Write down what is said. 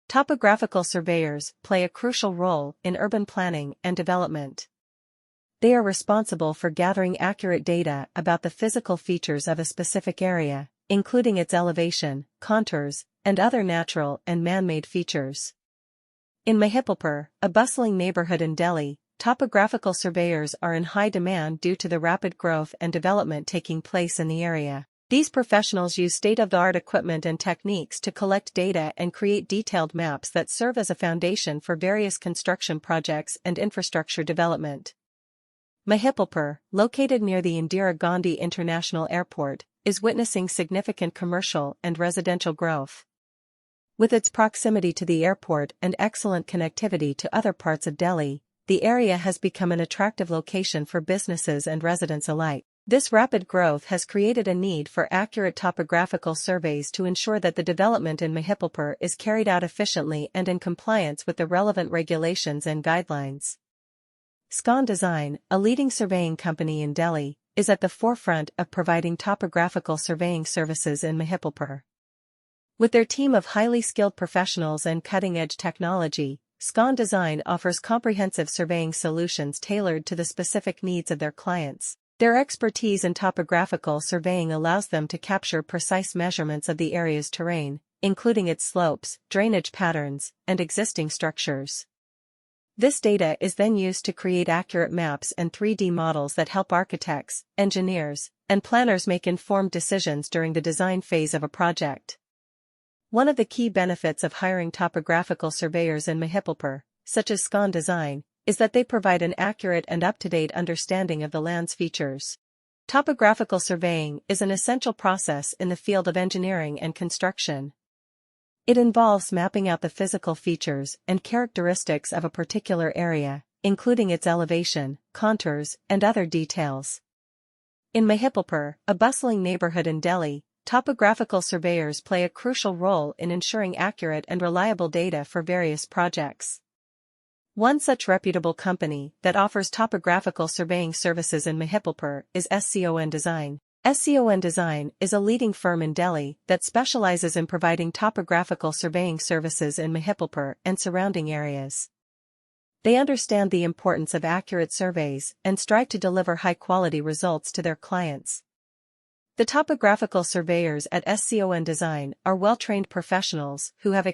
Topographical surveyors play a crucial role in urban planning and development. They are responsible for gathering accurate data about the physical features of a specific area, including its elevation, contours, and other natural and man-made features. In Mahipalpur, a bustling neighborhood in Delhi, topographical surveyors are in high demand due to the rapid growth and development taking place in the area. These professionals use state-of-the-art equipment and techniques to collect data and create detailed maps that serve as a foundation for various construction projects and infrastructure development. Mahipalpur, located near the Indira Gandhi International Airport, is witnessing significant commercial and residential growth. With its proximity to the airport and excellent connectivity to other parts of Delhi, the area has become an attractive location for businesses and residents alike. This rapid growth has created a need for accurate topographical surveys to ensure that the development in Mahipalpur is carried out efficiently and in compliance with the relevant regulations and guidelines. SCON Design, a leading surveying company in Delhi, is at the forefront of providing topographical surveying services in Mahipalpur. With their team of highly skilled professionals and cutting-edge technology, SCON Design offers comprehensive surveying solutions tailored to the specific needs of their clients. Their expertise in topographical surveying allows them to capture precise measurements of the area's terrain, including its slopes, drainage patterns, and existing structures. This data is then used to create accurate maps and 3D models that help architects, engineers, and planners make informed decisions during the design phase of a project. One of the key benefits of hiring topographical surveyors in Mahipalpur, such as SCON Design, is that they provide an accurate and up-to-date understanding of the land's features. Topographical surveying is an essential process in the field of engineering and construction. It involves mapping out the physical features and characteristics of a particular area, including its elevation, contours, and other details. In Mahipalpur, a bustling neighborhood in Delhi, topographical surveyors play a crucial role in ensuring accurate and reliable data for various projects. One such reputable company that offers topographical surveying services in Mahipalpur is SCON Design. SCON Design is a leading firm in Delhi that specializes in providing topographical surveying services in Mahipalpur and surrounding areas. They understand the importance of accurate surveys and strive to deliver high-quality results to their clients. The topographical surveyors at SCON Design are well-trained professionals who have